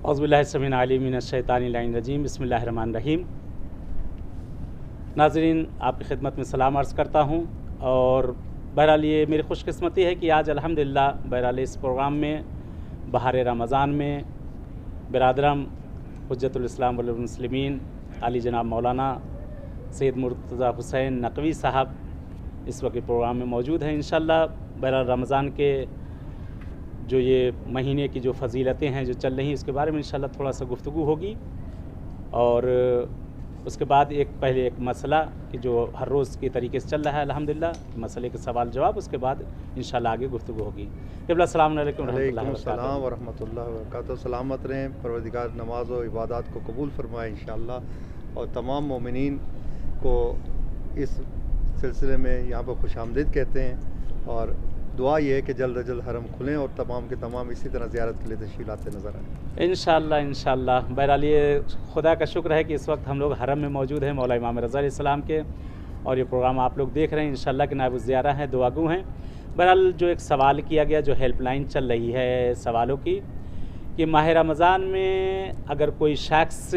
औज़ुबिल्लाहिस्समीउल मिनश्शैतानिर्रजीम बिस्मिल्लाहिर्रहमानिर्रहीम। नाज़रीन, आपकी खिदमत में सलाम अर्ज़ करता हूँ। और बहरहाल ये मेरी खुशकिस्मती है कि आज अल्हम्दुलिल्लाह बहरहाल इस प्रोग्राम में बहार रमज़ान में बिरादरम हुज्जतुल इस्लाम वल मुस्लिमीन आली जनाब मौलाना सैयद मुर्तज़ा हुसैन नकवी साहब इस वक्त प्रोग्राम में मौजूद हैं। इंशाअल्लाह बहरहाल रमज़ान के जो ये महीने की जो फ़जीलतें हैं जो चल रही हैं इसके बारे में इंशाअल्लाह थोड़ा सा गुफ्तगू होगी। और उसके बाद पहले एक मसला कि जो हर रोज़ के तरीके से चल रहा है अल्हम्दुलिल्लाह, मसले के सवाल जवाब, उसके बाद इंशाअल्लाह आगे गुफ्तगू होगी। अस्सलाम वालेकुम व रहमतुल्लाहि व बरकातहू। सलामत रहें, परवरदिगार नमाज और इबादत को कबूल फरमाए इंशाअल्लाह। और तमाम मोमिनीन को इस सिलसिले में यहाँ पर खुशामदीद कहते हैं और दुआ ये है कि जल्द अज जल्द हरम खुलें और तमाम के तमाम इसी तरह ज़ियारत के लिए तशरीफ़ लाते नज़र आए इंशाअल्लाह। बहरहाल ये खुदा का शुक्र है कि इस वक्त हम लोग हरम में मौजूद हैं मौला इमाम रज़ा अलैहिस्सलाम के, और ये प्रोग्राम आप लोग देख रहे हैं इंशाअल्लाह के नायब ज़ियारा हैं, दुआगू हैं। बहरहाल जो एक सवाल किया गया, जो हेल्पलाइन चल रही है सवालों की, कि माह रमज़ान में अगर कोई शख्स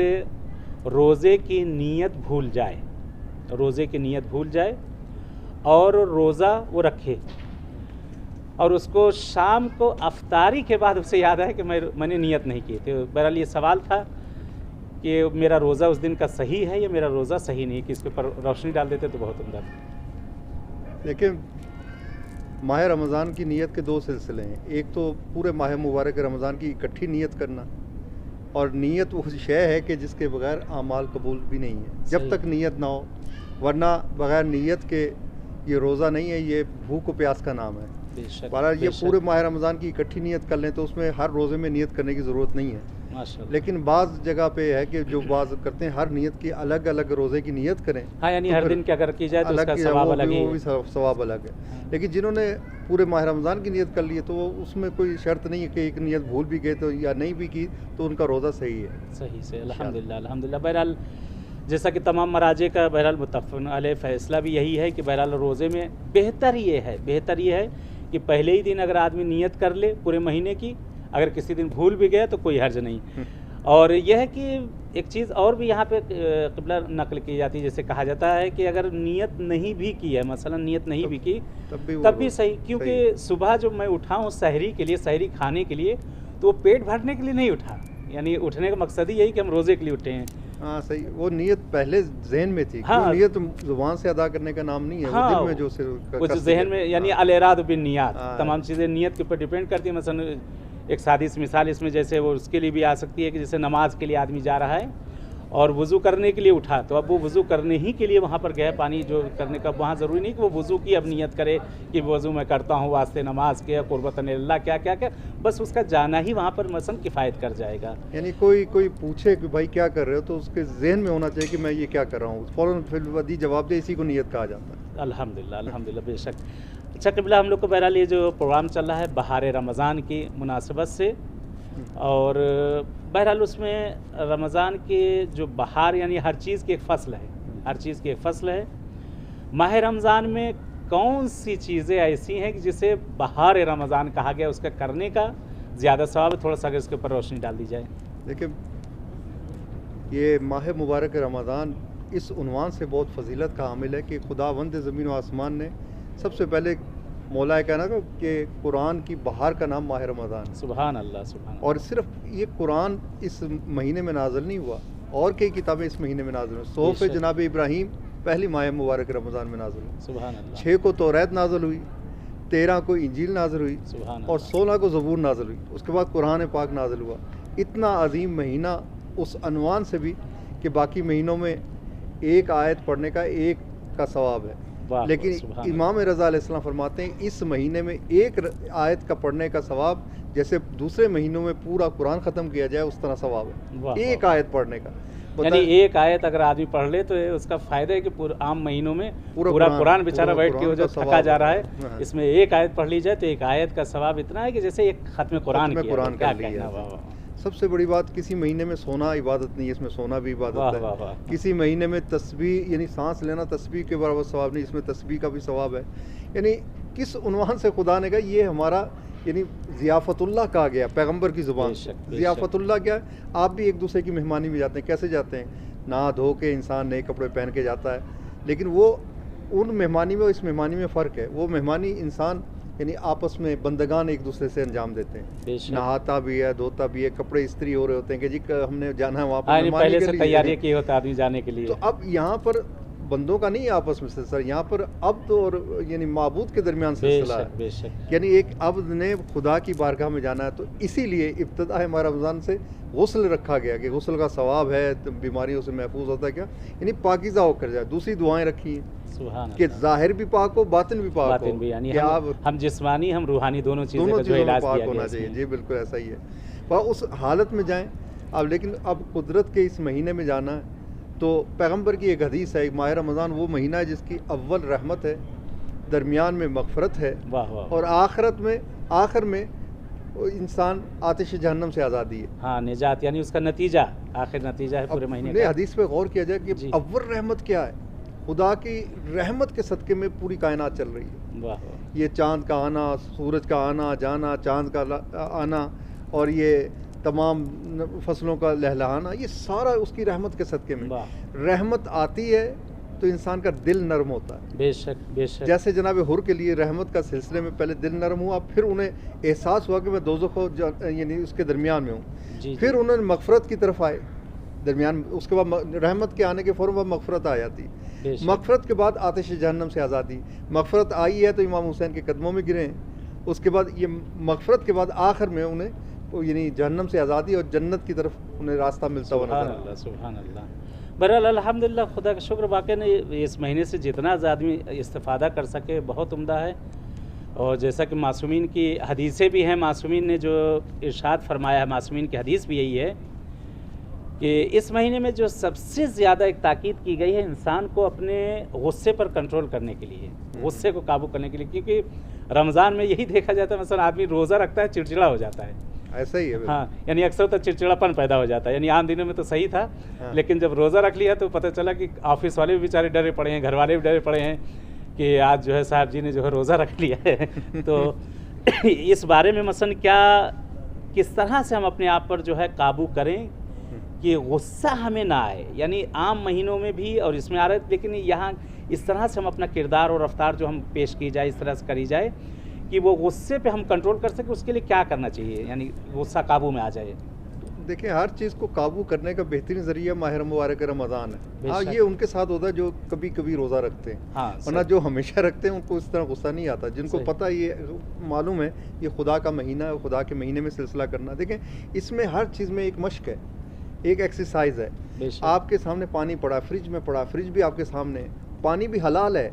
रोज़े की नीयत भूल जाए और रोज़ा वो रखे और उसको शाम को अफ्तारी के बाद उसे याद आए कि मैंने नियत नहीं की थी। बहरहाल ये सवाल था कि मेरा रोज़ा उस दिन का सही है या मेरा रोज़ा सही नहीं, कि इसके ऊपर रोशनी डाल देते तो बहुत उम्दा था। देखिए, माह रमज़ान की नीयत के दो सिलसिले हैं। एक तो पूरे माह मुबारक रमज़ान की इकट्ठी नीयत करना, और नीयत वो शय है कि जिसके बगैर आमाल कबूल भी नहीं है जब तक नीयत ना हो, वरना बगैर नीयत के ये रोज़ा नहीं है, ये भूख व प्यास का नाम है। बहरहाल ये पूरे माह रमज़ान की इकट्ठी नियत कर लें तो उसमें हर रोज़े में नियत करने की ज़रूरत नहीं है। लेकिन बाज़ जगह पे है कि जो बाज़ करते हैं हर नियत की अलग अलग रोज़े की नियत करें। हाँ, यानी हर दिन क्या अगर की जाए तो उसका सवाब अलग है, वो भी सवाब अलग है। लेकिन जिन्होंने पूरे माह रमज़ान की नियत कर ली है तो उसमें कोई शर्त नहीं है कि एक नियत भूल भी गए तो या नहीं भी की तो उनका रोज़ा सही है। सही से अल्हम्दुलिल्लाह। बहरहाल जैसा कि तमाम मराजे का बहरहाल मुत्तफ़क़ुन अलैह फ़ैसला भी यही है कि बहरहाल रोज़े में बेहतर ये है कि पहले ही दिन अगर आदमी नियत कर ले पूरे महीने की, अगर किसी दिन भूल भी गया तो कोई हर्ज नहीं। और यह है कि एक चीज़ और भी यहाँ पे क़िबला नकल की जाती है, जैसे कहा जाता है कि अगर नियत नहीं भी की है, मसलन नियत नहीं भी की तब भी सही, क्योंकि सुबह जो मैं उठा हूँ सहरी के लिए, सहरी खाने के लिए, तो वो पेट भरने के लिए नहीं उठा, यानी उठने का मकसद ही यही कि हम रोज़े के लिए उठे हैं। हाँ सही, वो नियत पहले जहन में थी। हाँ, नियत जुबान से अदा करने का नाम नहीं है। हाँ, वो दिल में जो जहन में, यानी अल-इरादा बिन-नियत, तमाम चीज़ें नियत के ऊपर डिपेंड करती है। मसलन एक सादी सी मिसाल इसमें जैसे वो उसके लिए भी आ सकती है कि जैसे नमाज के लिए आदमी जा रहा है और वज़ू करने के लिए उठा, तो अब वो वज़ू करने ही के लिए वहाँ पर गया, पानी जो करने का, वहाँ ज़रूरी नहीं कि वो वज़ू की अब नियत करे कि वज़ू मैं करता हूँ वास्ते नमाज के, क़ुर्बतन अल्लाह, क्या, बस उसका जाना ही वहाँ पर मसलन किफ़ायत कर जाएगा। यानी कोई पूछे कि भाई क्या कर रहे हो, तो उसके जहन में होना चाहिए कि मैं ये क्या कर रहा हूँ, फ़ौरन फिलवदी जवाब दे, इसी को नियत कहा जाता है। अल्हम्दुलिल्लाह बेशक। अच्छा क़िबला, हम लोग को बहरहाल ये जो प्रोग्राम चल रहा है बहार रमज़ान की मुनासिबत से, और बहरहाल उसमें रमज़ान के जो बहार यानी हर चीज़ की एक फ़सल है, माह रमज़ान में कौन सी चीज़ें ऐसी हैं कि जिसे बहार रमज़ान कहा गया, उसका करने का ज़्यादा सवाब है? थोड़ा सा अगर इसके ऊपर रोशनी डाल दी जाए। देखिए, ये माह मुबारक रमज़ान इस उन्वान से बहुत फजीलत का हामिल है कि खुदावंद ज़मीन व आसमान ने सबसे पहले मौला कहना कि कुरान की बहार का नाम माह रमज़ान। सुभान अल्लाह। और सिर्फ ये कुरान इस महीने में नाज़िल नहीं हुआ, और कई किताबें इस महीने में नाज़िल हुई। सोफ़ जनाब इब्राहीम पहली माह मुबारक रमज़ान में नाज़िल हुई। सुभान अल्लाह। 6 को तौरात नाज़िल हुई, 13 को इंजील नाज़िल हुई, और 16 को ज़बूर नाज़िल हुई। उसके बाद कुरान पाक नाज़िल हुआ। इतना अजीम महीना उस अनवान से भी कि बाकी महीनों में एक आयत पढ़ने का एक का सवाब है, लेकिन इमाम रज़ा अलैहिस्सलाम फरमाते हैं इस महीने में एक आयत का पढ़ने का सवाब जैसे दूसरे महीनों में पूरा कुरान ख़त्म किया जाए उस तरह सवाब है एक आयत पढ़ने का। यानी एक आयत अगर आदमी पढ़ ले तो उसका फ़ायदा है कि पूरे आम महीनों में पूरा कुरान बेचारा बैठ के जो थका जा रहा है, इसमें एक आयत पढ़ ली जाए तो एक आयत का सवाब इतना है कि जैसे एक ख़त्म कुरान कर लिया। सबसे बड़ी बात, किसी महीने में सोना इबादत नहीं है, इसमें सोना भी इबादत है। किसी महीने में तस्बीह यानी सांस लेना तस्बीह के बराबर सवाब नहीं, इसमें तस्बीह का भी सवाब है। यानी किस उन्वान से खुदा ने कहा ये हमारा यानी ज़ियाफ़तुल्लाह कहा गया पैगंबर की ज़ुबान से। बेशक, ज़ियाफ़तुल्लाह क्या है? आप भी एक दूसरे की मेहमानी में जाते हैं, कैसे जाते हैं? नहा धो के इंसान नए कपड़े पहन के जाता है, लेकिन वो उन मेहमानी में और इस मेहमानी में फ़र्क है। वो मेहमानी इंसान यानी आपस में बंदगान एक दूसरे से अंजाम देते हैं, बेशक। नहाता भी है, धोता भी है, कपड़े इस्त्री हो रहे होते हैं कि जी हमने जाना है वहाँ पर हाँ, मेहमानी पहले के से लिए। तैयारी की होता है आदमी जाने के लिए। तो अब यहाँ पर बंदों का नहीं है आपस में सिलसिला, यहाँ पर अब्द और यानी माबूद के दरमियान सिलसिला बेशक है। बेशक। यानी एक अब्द ने खुदा की बारगाह में जाना है, तो इसीलिए इब्तिदा है माह रमज़ान से गुस्ल रखा गया कि गुस्ल का सवाब है, तो बीमारियों से महफूज होता है क्या, यानी पाकीज़ा होकर जाए। दूसरी दुआएं रखी हैं सुभान कि अल्लाह। ज़ाहिर भी पाक हो, बातिन भी पाक हो, बातिन भी, यानी कि आप हम जिस्मानी हम रूहानी दोनों चीज़ों दोनों का जो चीज़ों में इलाज पाक किया गया होना चाहिए। इसमें। जी बिल्कुल ऐसा ही है, वह उस हालत में जाएं। अब लेकिन अब कुदरत के इस महीने में जाना है, तो पैगंबर की एक हदीस है, माह रमज़ान वो महीना है जिसकी अव्वल रहमत है, दरमियान में मगफ़रत है, वाह वाह। और आखिर में वो इंसान आतिश जहन्नम से आज़ादी है। हाँ, निजात, यानी उसका नतीजा, आखिर नतीजा है पूरे अब महीने ने का। हदीस पे गौर किया जाए कि जी। अव्वल रहमत क्या है? खुदा की रहमत के सदक़े में पूरी कायनात चल रही है। वाह वाह। ये चाँद का आना, सूरज का आना जाना, चाँद का आना, और ये तमाम फसलों का लहलहाना, ये सारा उसकी रहमत के सदक़े में। वाह। रहमत आती है तो इंसान का दिल नरम होता है। बेशक बेशक। जैसे जनाब हुर के लिए रहमत का सिलसिले में पहले दिल नरम हुआ, फिर उन्हें एहसास हुआ कि मैं दोज़ख यानी उसके दरमियान में हूँ, जी फिर जी। उन्होंने मगफ़रत की तरफ आए दरमियान, उसके बाद रहमत के आने के फ़ौरन बाद मगफ़रत आ जाती। बेशक। मगफ़रत के बाद आतिश जहन्नम से आज़ादी। मगफ़रत आई है तो इमाम हुसैन के कदमों में गिरे हैं। उसके बाद ये मगफ़रत के बाद आखिर में उन्हें यानी जहन्नम से आज़ादी और जन्नत की तरफ उन्हें रास्ता मिलता हुआ सुभान नजर अल्लाह सुभान अल्लाह। बहरहाल अल्हम्दुलिल्लाह, खुदा का शुक्र, वाकई ने इस महीने से जितना आदमी इस्तिफ़ादा कर सके बहुत उम्दा है। और जैसा कि मासूमीन की हदीसें भी हैं, मासूमीन ने जो इरशाद फरमाया है, मासूमीन की हदीस भी यही है कि इस महीने में जो सबसे ज़्यादा एक ताकीद की गई है इंसान को अपने गुस्से पर कंट्रोल करने के लिए, गुस्से को काबू करने के लिए, क्योंकि रमज़ान में यही देखा जाता है, मसलन आदमी रोज़ा रखता है, चिड़चिड़ा हो जाता है। ऐसा ही है। हाँ, यानी अक्सर तो चिड़चिड़ापन पैदा हो जाता है, यानी आम दिनों में तो सही था, हाँ। लेकिन जब रोज़ा रख लिया तो पता चला कि ऑफिस वाले भी बेचारे डरे पड़े हैं, घर वाले भी डरे पड़े हैं कि आज जो है साहब जी ने जो है रोज़ा रख लिया है। तो इस बारे में मसलन क्या, किस तरह से हम अपने आप पर जो है काबू करें कि गुस्सा हमें ना आए, यानी आम महीनों में भी और इसमें आ रहा है, लेकिन यहाँ इस तरह से हम अपना किरदार और रफ्तार जो हम पेश की जाए, इस तरह से करी जाए कि वो गुस्से पे हम कंट्रोल कर सकें, उसके लिए क्या करना चाहिए, यानी गुस्सा काबू में आ जाए। देखिए, हर चीज़ को काबू करने का बेहतरीन ज़रिया माह मुबारक रमज़ान है। हाँ, बेशक। ये उनके साथ होता है जो कभी कभी रोज़ा रखते हैं, हाँ, वरना सही। जो हमेशा रखते हैं उनको इस तरह गुस्सा नहीं आता। जिनको सही। पता ये मालूम है ये खुदा का महीना है, खुदा के महीने में सिलसिला करना। देखें, इसमें हर चीज़ में एक मश्क है, एक एक्सरसाइज है। बेशक। आपके सामने पानी पड़ा, फ्रिज में पड़ा, फ्रिज भी आपके सामने है, पानी भी हलाल है,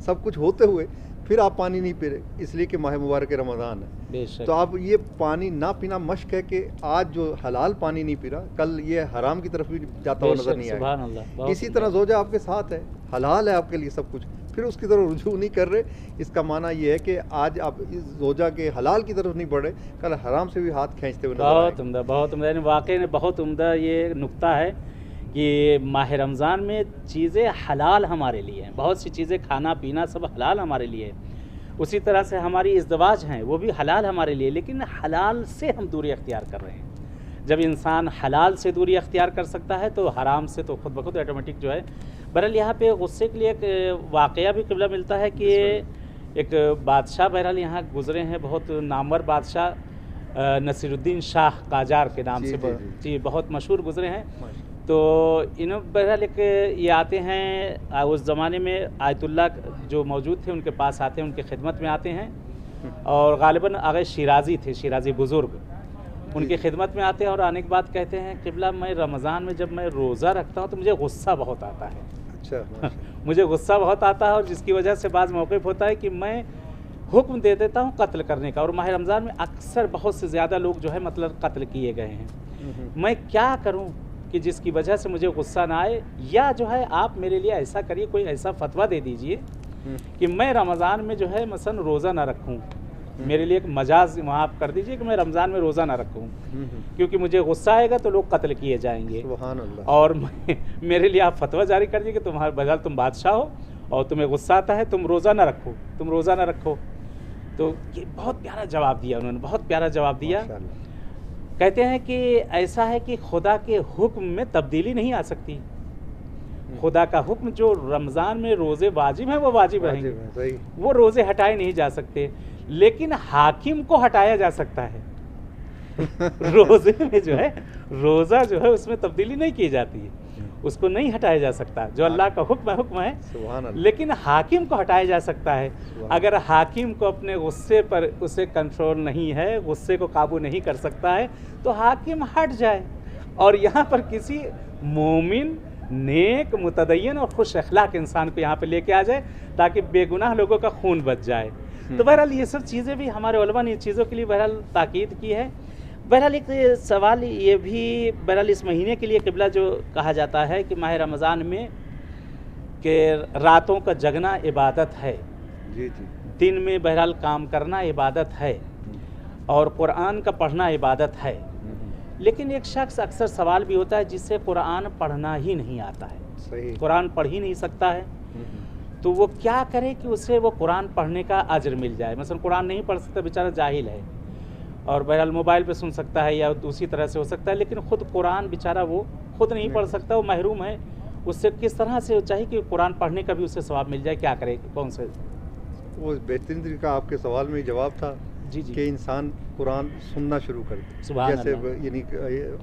सब कुछ होते हुए फिर आप पानी नहीं पी रहे, इसलिए कि माह मुबारक रमज़ान है। बेशक। तो आप ये पानी ना पीना मश्क है कि आज जो हलाल पानी नहीं पी रहा, कल ये हराम की तरफ भी जाता हुआ नजर नहीं सुभान आएगा। अल्लाह, बहुत इसी तरह ज़ौजा आपके साथ है, हलाल है आपके लिए सब कुछ, फिर उसकी तरफ रुजू नहीं कर रहे। इसका माना ये है कि आज आप इस ज़ौजा के हलाल की तरफ नहीं बढ़ रहे, कल हराम से भी हाथ खींचते हुए नजर बहुत आएंगे। उम्दा, बहुत उम्दा, यानी वाकई में बहुत उम्दा ये नुक्ता है कि माह रमज़ान में चीज़ें हलाल हमारे लिए हैं, बहुत सी चीज़ें खाना पीना सब हलाल हमारे लिए है। उसी तरह से हमारी इज़्दवाज हैं वो भी हलाल हमारे लिए, लेकिन हलाल से हम दूरी अख्तियार कर रहे हैं। जब इंसान हलाल से दूरी अख्तियार कर सकता है तो हराम से तो खुद ब खुद ऑटोमेटिक जो है। बहरहाल यहाँ पे गुस्से के लिए एक वाक़या भी क़िबला मिलता है कि एक बादशाह बहरहाल यहाँ गुज़रे हैं, बहुत नामवर बादशाह नसीरुद्दीन शाह काजार के नाम जी, से जी, जी। जी बहुत मशहूर गुज़रे हैं। माशाअल्लाह। तो इन्हों बहरहाल एक ये आते हैं, उस ज़माने में आयतुल्ला जो मौजूद थे उनके पास आते हैं, उनकी खिदमत में आते हैं, और ग़ालिबन आगे शिराज़ी थे, शिराज़ी बुज़ुर्ग, उनकी खिदमत में आते हैं और आने के बाद कहते हैं क़िबला मैं रमज़ान में जब मैं रोज़ा रखता हूँ तो मुझे गुस्सा बहुत आता है। अच्छा, माशाअल्लाह। मुझे गुस्सा बहुत आता है, और जिसकी वजह से बाज़ मौक़िफ़ होता है कि मैं हुक्म दे देता हूँ कत्ल करने का, और माह रमज़ान में अक्सर बहुत से ज़्यादा लोग जो है मतलब कत्ल किए गए हैं। मैं क्या करूं कि जिसकी वजह से मुझे गुस्सा ना आए, या जो है आप मेरे लिए ऐसा करिए, कोई ऐसा फतवा दे दीजिए कि मैं रमज़ान में जो है मसलन रोज़ा ना रखूं, मेरे लिए एक मजाज वहाँ आप कर दीजिए कि मैं रमज़ान में रोज़ा ना रखूं, क्योंकि मुझे गुस्सा आएगा तो लोग कत्ल किए जाएंगे। सुभान अल्लाह। और मेरे लिए आप फतवा जारी कर दीजिए कि तुम्हारे बजाय तुम बादशाह हो और तुम्हें गुस्सा आता है, तुम रोज़ा ना रखो, तुम रोज़ा ना रखो। तो ये बहुत प्यारा जवाब दिया उन्होंने, बहुत प्यारा जवाब दिया। माशाअल्लाह। कहते हैं कि ऐसा है कि खुदा के हुक्म में तब्दीली नहीं आ सकती। खुदा का हुक्म जो रमज़ान में रोज़े वाजिब हैं वो वाजिब रहेंगे, वाजिब है, सही। वो रोज़े हटाए नहीं जा सकते, लेकिन हाकिम को हटाया जा सकता है। रोज़े में जो है, रोज़ा जो है उसमें तब्दीली नहीं की जाती है, उसको नहीं हटाया जा सकता। जो अल्लाह का हुक्म है, सुभान अल्लाह। लेकिन हाकिम को हटाया जा सकता है। अगर हाकिम को अपने गुस्से पर उसे कंट्रोल नहीं है, गुस्से को काबू नहीं कर सकता है, तो हाकिम हट जाए और यहाँ पर किसी मोमिन, नेक, मुतदय्यन और खुश अखलाक इंसान को यहाँ पे लेके आ जाए ताकि बेगुनाह लोगों का खून बच जाए। तो बहरहाल ये सब चीज़ें भी हमारे उलमा ने इन चीज़ों के लिए बहरहाल ताकीद की है। बहरहाल एक सवाल ये भी, बहरहाल इस महीने के लिए क़िबला जो कहा जाता है कि माह रमज़ान में कि रातों का जगना इबादत है, जी जी। दिन में बहरहाल काम करना इबादत है और कुरान का पढ़ना इबादत है। लेकिन एक शख्स अक्सर सवाल भी होता है जिससे कुरान पढ़ना ही नहीं आता है, सही। कुरान पढ़ ही नहीं सकता है, तो वो क्या करे कि उसे वो कुरान पढ़ने का अजर मिल जाए। मसलन कुरान नहीं पढ़ सकता, बेचारा जाहिल है और बहरहाल मोबाइल पे सुन सकता है या दूसरी तरह से हो सकता है, लेकिन ख़ुद कुरान बेचारा वो खुद नहीं पढ़ सकता, वो महरूम है। उससे किस तरह से चाहिए कि कुरान पढ़ने का भी उसे सवाब मिल जाए, क्या करे, कौन से? वो बेहतरीन तरीका आपके सवाल में जवाब था जी जी। कि इंसान कुरान सुनना शुरू कर दे। सुभान जैसे अल्लाह। यानी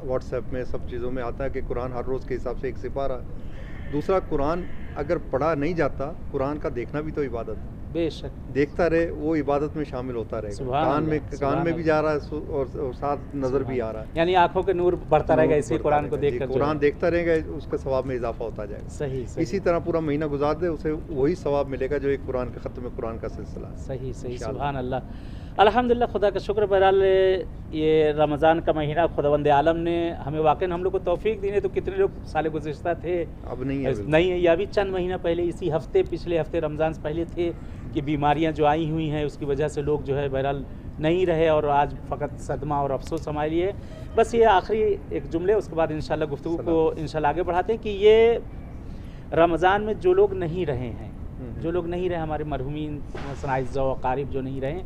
व्हाट्सएप में सब चीज़ों में आता है कि कुरान हर रोज़ के हिसाब से एक सिपारा। दूसरा, कुरान अगर पढ़ा नहीं जाता, कुरान का देखना भी तो इबादत है। बेशक देखता रहे, वो इबादत में शामिल होता रहेगा। सुभान कान में अल्लाह, कान में सुभान भी जा रहा है और साथ नज़र भी आ रहा है। यानी आंखों के नूर बढ़ता रहेगा इसी बढ़ता कुरान को रहेगा। देख जी, कर। कुरान देखता रहेगा, उसका सवाब में इजाफा होता जाएगा। सही सही इसी तरह पूरा महीना गुजार दे, उसे वही सवाब मिलेगा जो एक कुरान का ख़त्म कुरान का सिलसिला है। सही सही। इंशाअल्लाह। सुभान अल्लाह, अल्हम्दुलिल्लाह, खुदा का शुक्र। बहरहाल ये रमज़ान का महीना खुदावंद आलम ने हमें वाकई हम लोग को तौफीक दी है। तो कितने लोग साल गुज़िश्ता थे, अब नहीं है। नहीं है, या भी चंद महीना पहले, इसी हफ्ते, पिछले हफ्ते रमज़ान से पहले थे कि बीमारियां जो आई हुई हैं उसकी वजह से लोग जो है बहरहाल नहीं रहे और आज फ़कत सदमा और अफसोस हमारे लिए। बस ये आखिरी एक जुमले, उसके बाद इंशाल्लाह गुफ्तगू को इंशाल्लाह आगे बढ़ाते हैं कि ये रमज़ान में जो लोग नहीं रहे हैं, जो लोग नहीं रहे, हमारे मरहुमीन सनाइज़ व अकारिब जो नहीं रहे,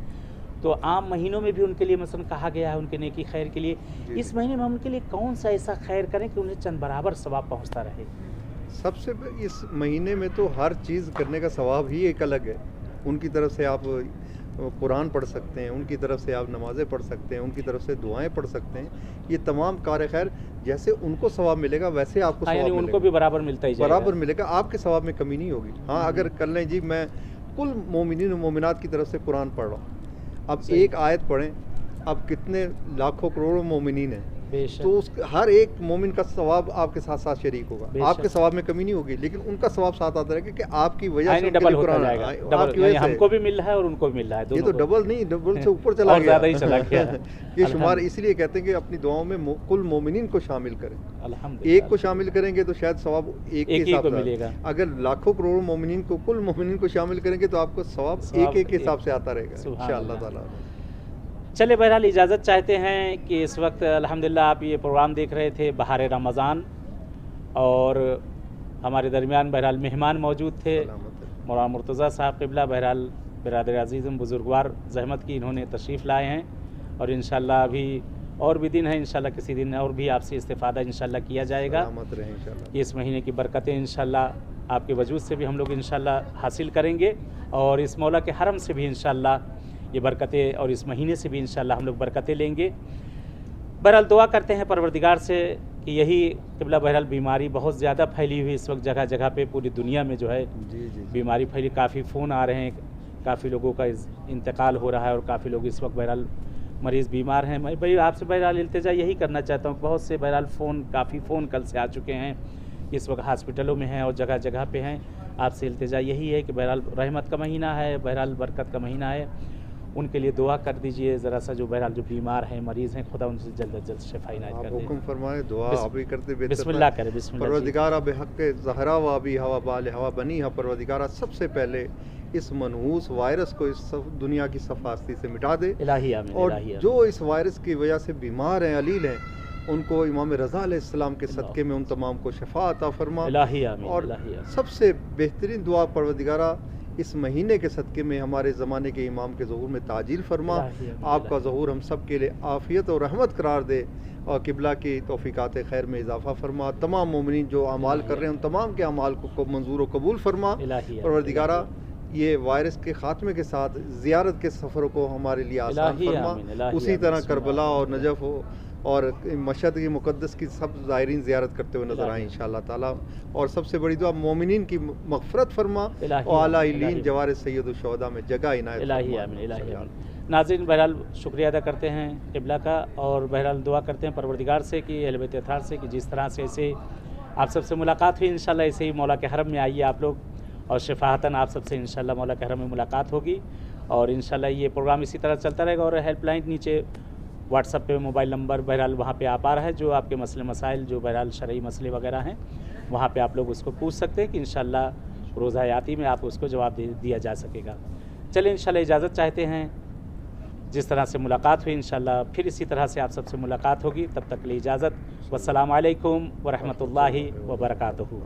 तो आम महीनों में भी उनके लिए मसलन कहा गया है उनके नेकी खैर के लिए। इस महीने में हम उनके लिए कौन सा ऐसा खैर करें कि उन्हें चंद बराबर सवाब पहुँचता रहे? सबसे इस महीने में तो हर चीज़ करने का सवाब ही एक अलग है। उनकी तरफ से आप कुरान पढ़ सकते हैं, उनकी तरफ से आप नमाज़ें पढ़ सकते हैं, उनकी तरफ से दुआएं पढ़ सकते हैं। ये तमाम कार खैर जैसे उनको सवाब मिलेगा वैसे आपको सवाब यानी उनको मिलेगा। भी बराबर मिलता ही जाएगा। बराबर मिलेगा, आपके सवाब में कमी नहीं होगी। हाँ, अगर कर लें जी मैं कुल मोमिनीन और मोमिनात की तरफ से कुरान पढ़ रहा हूँ, अब एक आयत पढ़ें, अब कितने लाखों करोड़ों मोमिनीन हैं, तो उस हर एक मोमिन का सवाब आपके साथ साथ शरीक होगा। आपके सवाब में कमी नहीं होगी, लेकिन उनका सवाब साथ आता रहेगा कि आपकी वजह से डबल होता जाएगा। आपकी वजह से हमको भी मिल रहा है और उनको भी मिल रहा है। ये तो डबल नहीं, डबल से ऊपर चला गया, ज़्यादा ही चला गया। ये शुमार इसलिए कहते हैं कि अपनी दुआओं में कुल मोमिनीन को शामिल करें। अल्हम्दुलिल्लाह, एक को शामिल करेंगे तो शायद सवाब एक के हिसाब से मिलेगा। अगर लाखों करोड़ों मोमिनीन को, कुल मोमिनीन को शामिल करेंगे तो आपको सवाब एक के हिसाब से आता रहेगा इंशाअल्लाह ताला। चले, बहरहाल इजाज़त चाहते हैं कि इस वक्त अल्हम्दुलिल्लाह आप ये प्रोग्राम देख रहे थे बहार रमज़ान, और हमारे दरमियान बहरहाल मेहमान मौजूद थे। मौलाना मुर्तज़ा साहब क़िबला बहरहाल बिरादर अज़ीज़म बुज़ुर्गवार ज़हमत की इन्होंने तशरीफ़ लाए हैं, और इंशाअल्लाह अभी और भी दिन है, इंशाअल्लाह किसी दिन और भी आपसे इस्तिफ़ादा इंशाअल्लाह किया जाएगा। कि इस महीने की बरकतें इंशाअल्लाह आपके वजूद से भी हम लोग इंशाअल्लाह हासिल करेंगे, और इस मौला के हरम से भी इंशाअल्लाह ये बरकतें, और इस महीने से भी इंशाअल्लाह हम लोग बरकतें लेंगे। बहरहाल दुआ करते हैं परवरदिगार से कि यही क़िबला, बहरहाल बीमारी बहुत ज़्यादा फैली हुई इस वक्त जगह जगह पे पूरी दुनिया में जो है बीमारी फैली, काफ़ी फ़ोन आ रहे हैं, काफ़ी लोगों का इंतकाल हो रहा है और काफ़ी लोग इस वक्त बहरहाल मरीज़ बीमार हैं। मैं भाई आपसे बहरहाल इल्तिजा यही करना चाहता हूँ, बहुत से बहरहाल काफ़ी फ़ोन कल से आ चुके हैं, इस वक्त हॉस्पिटलों में हैं और जगह जगह पे हैं। आपसे इल्तिजा यही है कि बहरहाल रहमत का महीना है, बहरहाल बरकत का महीना है, उनके लिए दुआ कर दीजिए ज़रा सा, जो बहरहाल जो बीमार हैं, मरीज़ हैं, खुदा उनसे जल्द अज जल्द शिफा इनायत कर दे। हुक्म फरमाए, दुआ आप भी करते बिस्मिल्लाह करें। बिस्मिल्लाह। परवरदिगारा बेहक़ ज़हरा व अबी हवा बाल हवा बनी हा, परवरदिगारा सबसे पहले इस मनहूस वायरस को इस दुनिया की सफास्ती से मिटा दे। इलाही आमीन। और जो इस वायरस की वजह से बीमार हैं, अलील हैं, उनको इमाम रज़ा अलैहिस्सलाम के सदक़े में उन तमाम को शफा अता फरमा। इलाही आमीन। और सबसे बेहतरीन दुआ परवरदिगारा इस महीने के सदक़े में हमारे ज़माने के इमाम के ज़हूर में ताजील फरमा, आपका ज़हूर हम सब के लिए आफ़ियत और रहमत करार दे और किबला की तौफ़ीक़ात खैर में इजाफ़ा फरमा। तमाम मोमिनीन जो अमाल कर रहे हैं उन तमाम के अमाल को मंजूर व कबूल फरमा। परवरदिगारा ये वायरस के ख़ात्मे के साथ ज़ियारत के सफ़रों को हमारे लिए आसान फरमा। उसी तरह करबला और नजफ़ और मशहद की मुक़द्दस की सब ज़ायरीन ज़ियारत करते हुए नज़र आए इंशाअल्लाह ताला। और सबसे बड़ी दुआ मोमिनीन की मग़फ़रत फरमा और आला इल्लीन जवार सैयदुल शुहदा में जगह इनायत। नाज़रीन, बहरहाल शुक्रिया अदा करते हैं क़िबला का और बहरहाल दुआ करते हैं परवरदिगार से कि अहले बैत अताहर से कि जिस तरह से ऐसे आप सबसे मुलाकात हुई इंशाअल्लाह ऐसे ही मौला के हरम में आइए आप लोग और शफ़ाअतन आप सबसे इंशाअल्लाह मौला के हरम में मुलाकात होगी और इंशाअल्लाह ये प्रोग्राम इसी तरह चलता रहेगा। और हेल्पलाइन नीचे व्हाट्सएप पे मोबाइल नंबर बहरहाल वहाँ पे आप आ रहा है, जो आपके मसले मसाइल जो बहरहाल शरई मसले वगैरह हैं वहाँ पे आप लोग उसको पूछ सकते हैं कि इंशाअल्लाह रोज़ा याती में आपको उसको जवाब दिया जा सकेगा। चलिए इंशाअल्लाह इजाज़त चाहते हैं, जिस तरह से मुलाकात हुई इंशाअल्लाह फिर इसी तरह से आप सबसे मुलाकात होगी। तब तक के लिए इजाज़त। वस्सलामु अलैकुम व रहमतुल्लाहि व बरकातुहू।